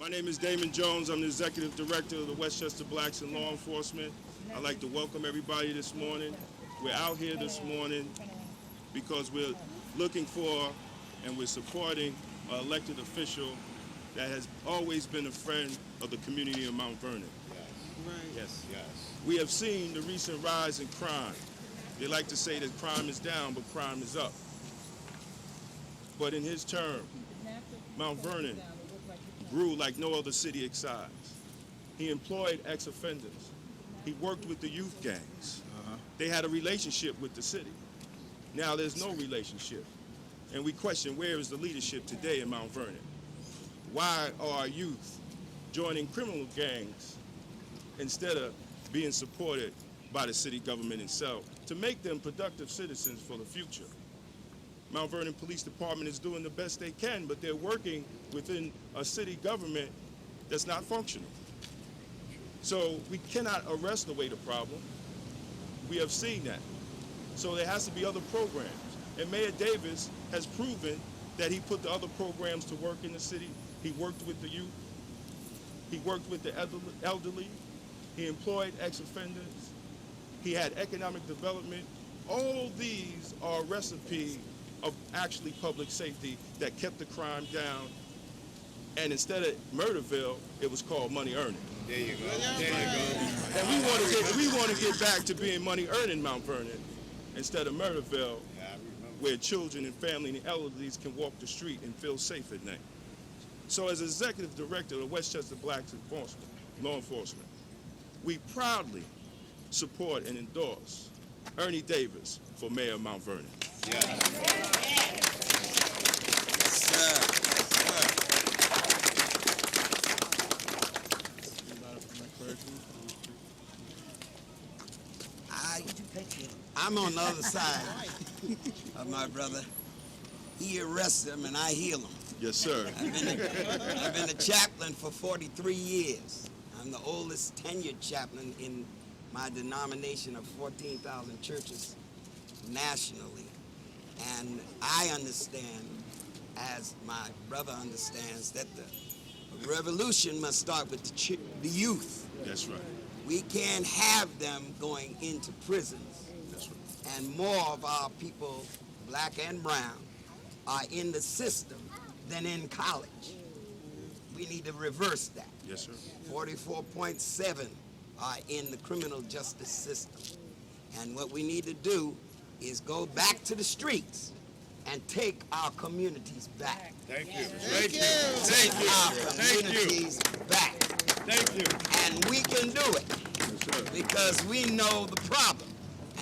My name is Damon Jones. I'm the Executive Director of the Westchester Blacks in Law Enforcement. I'd like to welcome everybody this morning. We're out here this morning because we're looking for and we're supporting an elected official that has always been a friend of the community of Mount Vernon. Yes. Yes. We have seen the recent rise in crime. They like to say that crime is down, but crime is up. But in his term, Mount Vernon grew like no other city its size. He employed ex-offenders. He worked with the youth gangs. They had a relationship with the city. Now there's no relationship. And we question, where is the leadership today in Mount Vernon? Why are our youth joining criminal gangs instead of being supported by the city government itself to make them productive citizens for the future? Mount Vernon Police Department is doing the best they can, but they're working within a city government that's not functional. So we cannot arrest away the problem. We have seen that. So there has to be other programs. And Mayor Davis has proven that he put the other programs to work in the city. He worked with the youth. He worked with the elderly. He employed ex-offenders. He had economic development. All these are a recipe of actually public safety that kept the crime down. And instead of Murderville, it was called money earning. There you go. There you go. And we want to get back to being money earning Mount Vernon instead of Murderville, where children and family and elderly can walk the street and feel safe at night. So as executive director of the Westchester Blacks Law Enforcement, we proudly support and endorse Ernie Davis for mayor of Mount Vernon. I'm on the other side of my brother. He arrests him and I heal him. Yes, sir. I've been a chaplain for 43 years. I'm the oldest tenured chaplain in my denomination of 14,000 churches nationally. And I understand, as my brother understands, that the revolution must start with the youth. That's right. We can't have them going into prisons. That's right. And more of our people, black and brown, are in the system than in college. We need to reverse that. Yes, sir. 44.7 are in the criminal justice system. And what we need to do is go back to the streets and take our communities back. Thank you. Take our communities back. Thank you. And we can do it Yes, sir. because we know the problem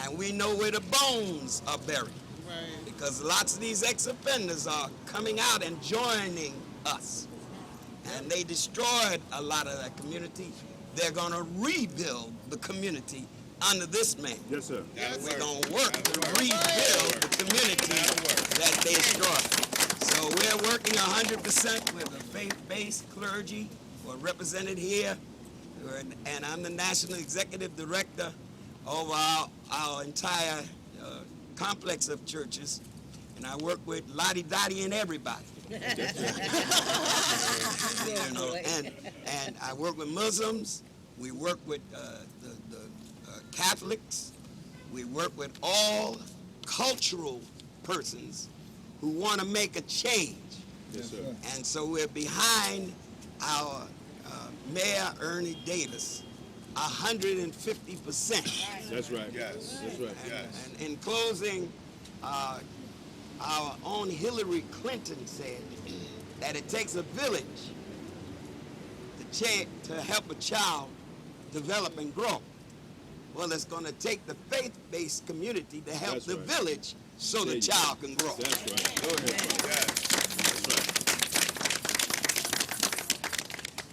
and we know where the bones are buried. Because lots of these ex-offenders are coming out and joining us. And they destroyed a lot of that community. They're going to rebuild the community under this man. Yes, sir. We're going to work to rebuild the community that they destroyed. So we're working 100% with the faith-based clergy who are represented here. And I'm the National Executive Director of our entire complex of churches. And I work with Lottie Dottie and everybody. You know, and I work with Muslims. We work with the Catholics. We work with all cultural persons who want to make a change. Yes, sir. And so we're behind our Mayor Ernie Davis, 150%. That's right. Yes. That's right. Yes. And in closing, our own Hillary Clinton said that it takes a village to help a child develop and grow. Well, it's going to take the faith-based community to help That's the right. village so There the you child can grow. That's right. Go ahead, brother. Yes. That's right.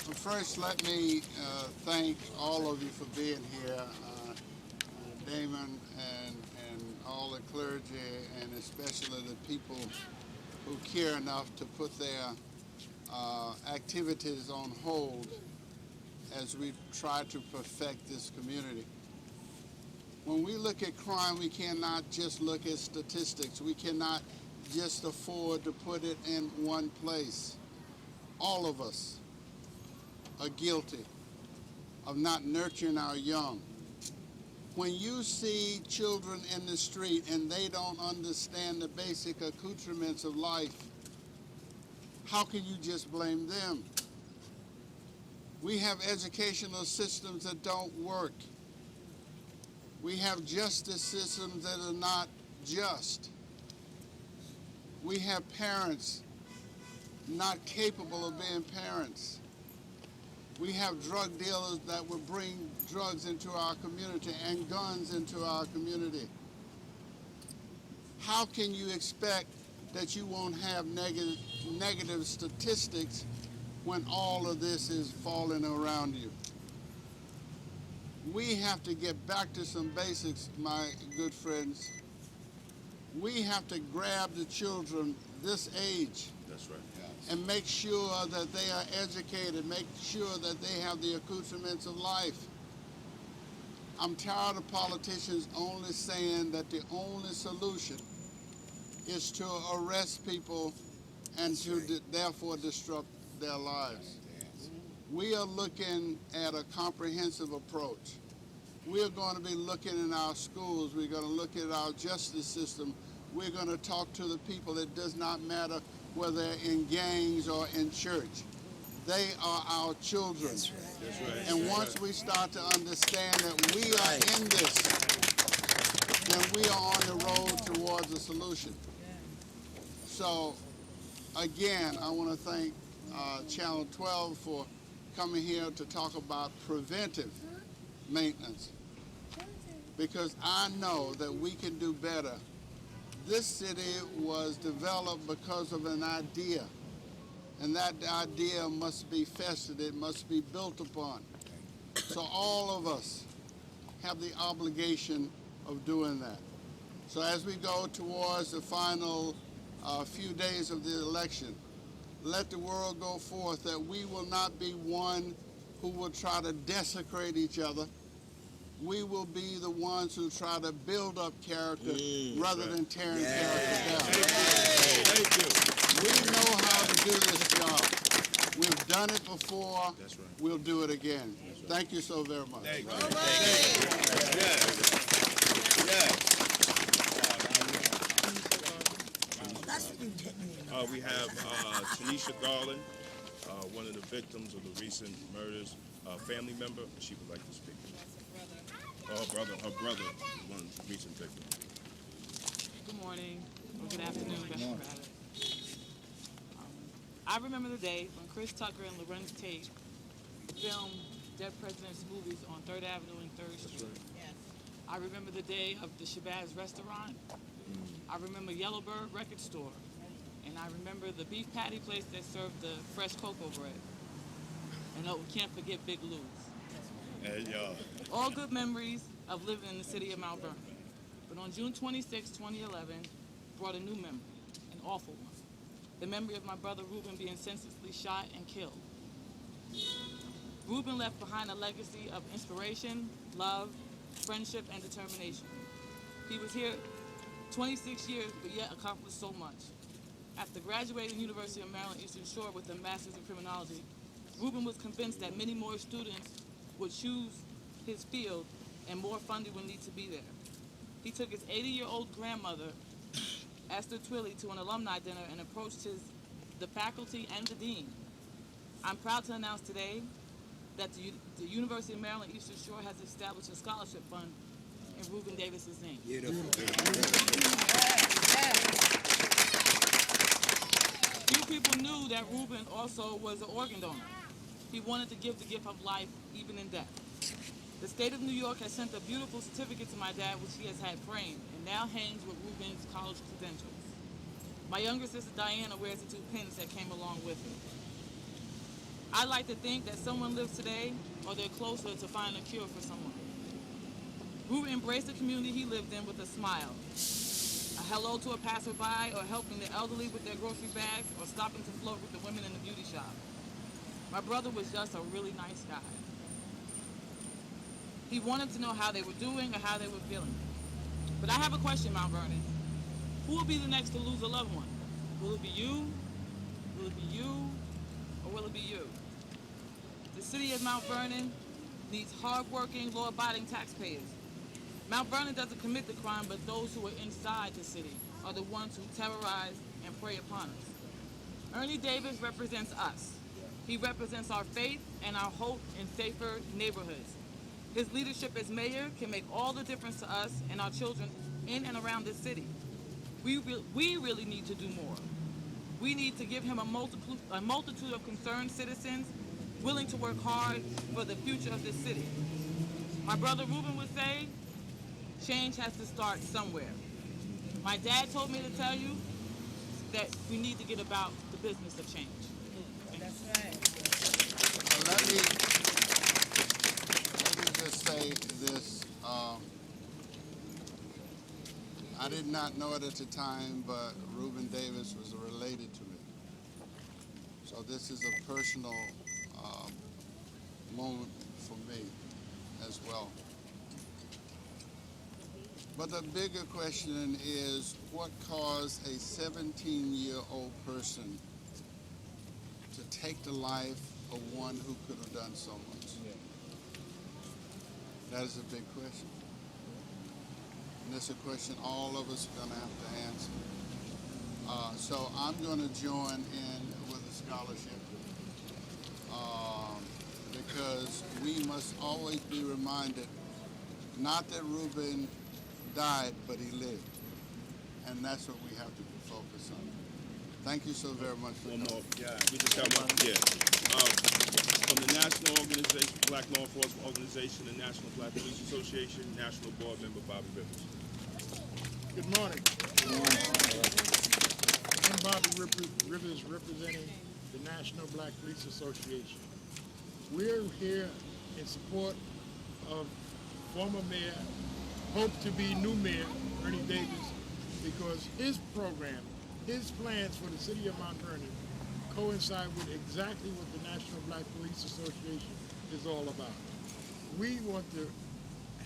Well, first, let me thank all of you for being here, Damon and all the clergy, and especially the people who care enough to put their activities on hold as we try to perfect this community. When we look at crime, we cannot just look at statistics. We cannot just afford to put it in one place. All of us are guilty of not nurturing our young. When you see children in the street and they don't understand the basic accoutrements of life, how can you just blame them? We have educational systems that don't work. We have justice systems that are not just. We have parents not capable of being parents. We have drug dealers that will bring drugs into our community and guns into our community. How can you expect that you won't have negative statistics when all of this is falling around you? We have to get back to some basics, my good friends. We have to grab the children this age. That's right. And make sure that they are educated, make sure that they have the accoutrements of life. I'm tired of politicians only saying that the only solution is to arrest people and to therefore disrupt their lives. We are looking at a comprehensive approach. We are going to be looking in our schools. We're going to look at our justice system. We're going to talk to the people. It does not matter whether they're in gangs or in church. They are our children. That's right. That's right. And once we start to understand that we are in this, then we are on the road towards a solution. So, again, I want to thank Channel 12 for coming here to talk about preventive maintenance, because I know that we can do better. This city was developed because of an idea, and that idea must be festered, it must be built upon. So all of us have the obligation of doing that. So as we go towards the final few days of the election, let the world go forth that we will not be one who will try to desecrate each other. We will be the ones who try to build up character rather than tearing character down. Thank you. We know how to do this job. We've done it before. That's right. We'll do it again. Thank you so very much. Thank you. Yes. Yes. We have Tanisha Garland, one of the victims of the recent murders, family member. She would like to speak. Her brother, one recent victim. Good morning, or good afternoon, better rather. I remember the day when Chris Tucker and Lorenz Tate filmed Dead Presidents movies on 3rd Avenue and 3rd Street. Right. Yes. I remember the day of the Shabazz restaurant. I remember Yellowbird record store. And I remember the beef patty place that served the fresh cocoa bread. And we can't forget Big Lou's. And All good memories of living in the city of Mount Vernon. But on June 26, 2011, brought a new memory, an awful one. The memory of my brother Reuben being senselessly shot and killed. Reuben left behind a legacy of inspiration, love, friendship, and determination. He was here 26 years, but yet accomplished so much. After graduating University of Maryland Eastern Shore with a master's in criminology, Reuben was convinced that many more students would choose his field and more funding would need to be there. He took his 80-year-old grandmother, Esther Twilley, to an alumni dinner and approached the faculty and the dean. I'm proud to announce today that the University of Maryland Eastern Shore has established a scholarship fund in Reuben Davis's name. Beautiful. Few people knew that Reuben also was an organ donor. He wanted to give the gift of life even in death. The state of New York has sent a beautiful certificate to my dad, which he has had framed, and now hangs with Reuben's college credentials. My younger sister Diana wears the 2 pins that came along with it. I like to think that someone lives today, or they're closer to finding a cure for someone. Reuben embraced the community he lived in with a smile. A hello to a passerby, or helping the elderly with their grocery bags, or stopping to flirt with the women in the beauty shop. My brother was just a really nice guy. He wanted to know how they were doing or how they were feeling. But I have a question, Mount Vernon. Who will be the next to lose a loved one? Will it be you? Will it be you? Or will it be you? The city of Mount Vernon needs hardworking, law-abiding taxpayers. Mount Vernon doesn't commit the crime, but those who are inside the city are the ones who terrorize and prey upon us. Ernie Davis represents us. He represents our faith and our hope in safer neighborhoods. His leadership as mayor can make all the difference to us and our children in and around this city. We really need to do more. We need to give him a multitude of concerned citizens willing to work hard for the future of this city. My brother Ruben would say, change has to start somewhere. My dad told me to tell you that we need to get about the business of change. That's right. Let me just say this. I did not know it at the time, but Reuben Davis was related to me. So this is a personal moment for me as well. But the bigger question is, what caused a 17-year-old person to take the life of one who could have done so much? That is a big question. And it's a question all of us are going to have to answer. So I'm going to join in with a scholarship because we must always be reminded, not that Reuben died, but he lived. And that's what we have to be focused on. Thank you so very much for One coming. more. Yeah, we just got one. Yeah. From the National Organization, Black Law Enforcement Organization, the National Black Police Association, National Board Member Bobby Rivers. Good morning. I'm Bobby Rivers representing the National Black Police Association. We're here in support of former mayor, hope to be new mayor, Ernie Davis, because his program, his plans for the city of Mount Vernon coincide with exactly what the National Black Police Association is all about. We want to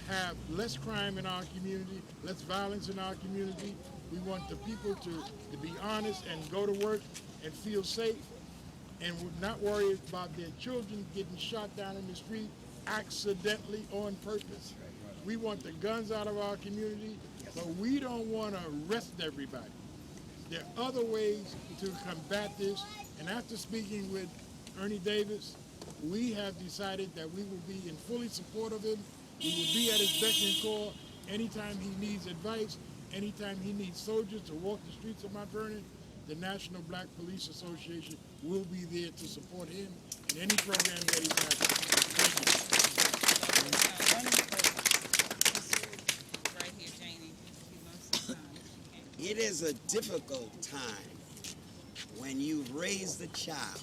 have less crime in our community, less violence in our community. We want the people to be honest and go to work and feel safe and not worry about their children getting shot down in the street accidentally on purpose. We want the guns out of our community, but we don't want to arrest everybody. There are other ways to combat this, and after speaking with Ernie Davis, we have decided that we will be in fully support of him. We will be at his beck and call anytime he needs advice, anytime he needs soldiers to walk the streets of Mount Vernon. The National Black Police Association will be there to support him in any program that he's having. Thank you. Right here, Janie. She wants some time. It is a difficult time when you raise a child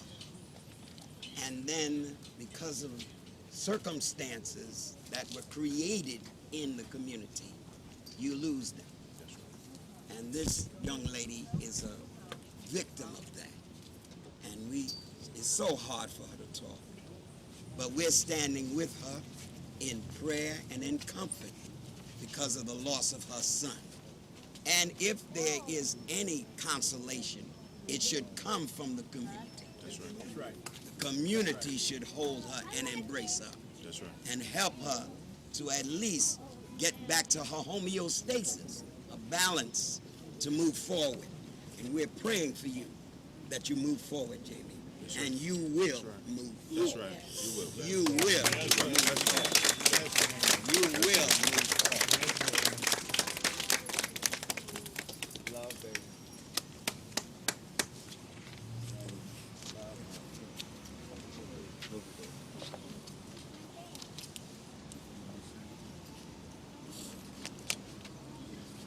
and then because of circumstances that were created in the community, you lose them. And this young lady is a victim of that. And it's so hard for her to talk. But we're standing with her in prayer and in comfort because of the loss of her son. And if there is any consolation, it should come from the community. That's right. That's right. The community should hold her and embrace her. That's right. And help her to at least get back to her homeostasis, a balance to move forward. And we're praying for you that you move forward, Jamie. That's and right. you will Right. move That's forward. right. You will. You will move forward. You will move forward. Love, baby.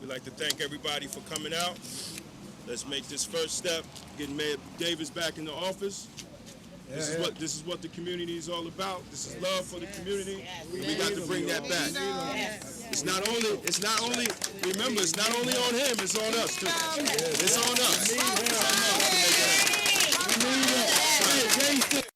We'd like to thank everybody for coming out. Let's make this first step, getting Mayor Davis back in the office. This is what the community is all about. This is love for the community. And we got to bring that back. It's not only, remember, it's not only on him, it's on us too. It's on us. It's on us to make it happen.